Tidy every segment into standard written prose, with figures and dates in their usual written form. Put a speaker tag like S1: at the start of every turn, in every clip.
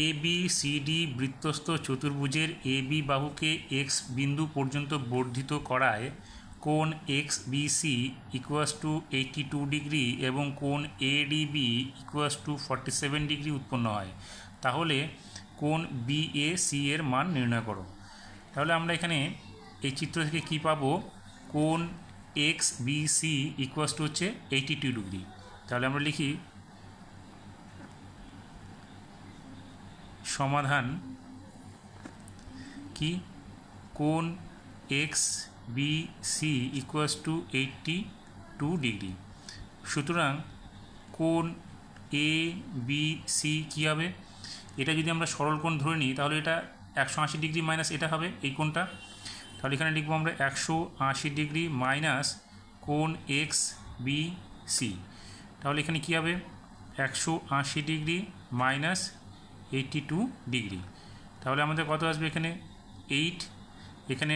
S1: এ B C D বৃত্তস্থ চতুর্ভুজের A B বাহুকে x বিন্দু পর্যন্ত বর্ধিত করায় কোণ X B C equals to 82 degree এবং কোণ A D B equals to 47 degree উৎপন্ন হয়। তাহলে কোণ বি এ সি এর মান নির্ণয় করো। তাহলে আমরা এখানে এই চিত্র থেকে কি পাবো, কোণ X B C equals to হচ্ছে 82 ডিগ্রি। তাহলে আমরা লিখি সমাধান কি, কোণ X B C equals to 82 degree. সুতরাং কোণ এ বি সি কী হবে, এটা যদি আমরা সরল কোণ ধরে নিই তাহলে এটা 180 ডিগ্রি মাইনাস এটা হবে এই কোণটা। তাহলে এখানে লিখবো আমরা 180 ডিগ্রি মাইনাস কোণ এক্স বি সি। তাহলে এখানে কী হবে, 180 ডিগ্রি মাইনাস 82 ডিগ্রি। তাহলে আমাদের কত আসবে, এখানে 8, এখানে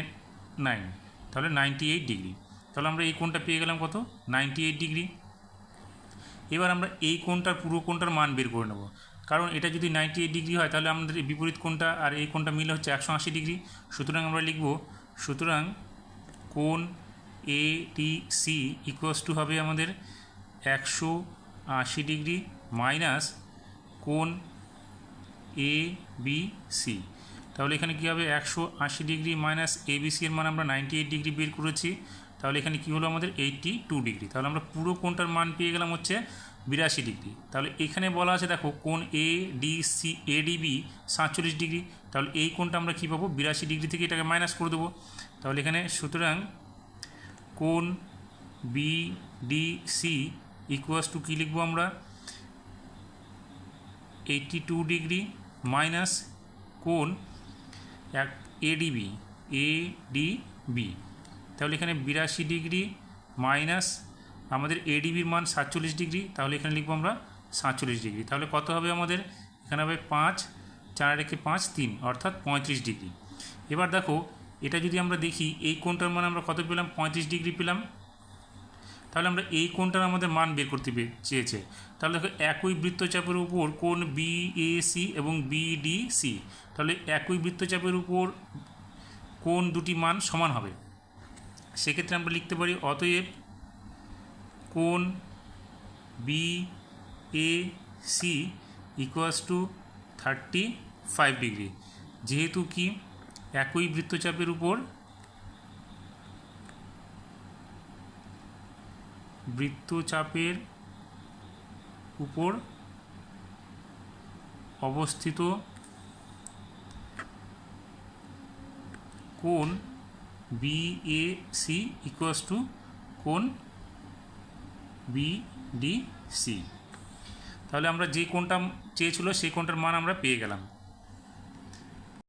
S1: 9, তাহলে 98 ডিগ্রি। তাহলে আমরা এই কোণটা পেয়ে গেলাম কত, 98 ডিগ্রি। এবার আমরা এই কোণটার পুরো কোণটার মান বের করে নেব, কারণ এটা যদি 98 ডিগ্রি হয় তাহলে আমাদের বিপরীত কোণটা আর এই কোণটা মিলে হচ্ছে 180 ডিগ্রি। সুতরাং আমরা লিখব, সুতরাং কোণ এ টি সি ইকুয়াস টু হবে আমাদের 180 ডিগ্রি মাইনাস কোণ এ বি সি। তাহলে এখানে কী হবে, 180 ডিগ্রি মাইনাস এ বি সি এর মান আমরা 98 ডিগ্রি বের করেছি। তাহলে এখানে কী হলো আমাদের 82 ডিগ্রি। তাহলে আমরা পুরো কোণটার মান পেয়ে গেলাম হচ্ছে 82 ডিগ্রি। তাহলে এখানে বলা আছে দেখো কোণ A D C A D B 47 degree. তাহলে এই কোণটা আমরা কী পাবো, 82 ডিগ্রি থেকে এটাকে মাইনাস করে দেবো। তাহলে এখানে সুতরাং কোণ B D C equals to কী লিখবো আমরা, 82 ডিগ্রি মাইনাস কোণ এডিবি এডিবি। তাহলে এখানে 82 ডিগ্রি মাইনাস আমাদের এডিবির মান 47 ডিগ্রি। তাহলে এখানে লিখবো আমরা 47 ডিগ্রি। তাহলে কত হবে আমাদের, এখানে হবে 5, 4 রেখে 5, 3 অর্থাৎ 35 ডিগ্রি। এবার দেখো এটা যদি আমরা দেখি এই কোণটার মান আমরা কত পেলাম, 35 ডিগ্রি পেলাম। তাহলে আমরা এই কোণটার আমাদের মান বের করতে চেয়েছে। তাহলে দেখো একই বৃত্তচাপের উপর কোণ বি এ সি এবং বি ডি সি, তাহলে একই বৃত্তচাপের উপর কোণ দুটি মান সমান হবে। সেক্ষেত্রে আমরা লিখতে পারি অতএব কোণ B A C equals to 35 degree. যেহেতু কি একই বৃত্তচাপের উপর অবস্থিত কোণ B A C equals to কোণ বি ডি সি। তাহলে আমরা যে কোণটা চেয়েছিল সেই কোণটার মান আমরা পেয়ে গেলাম।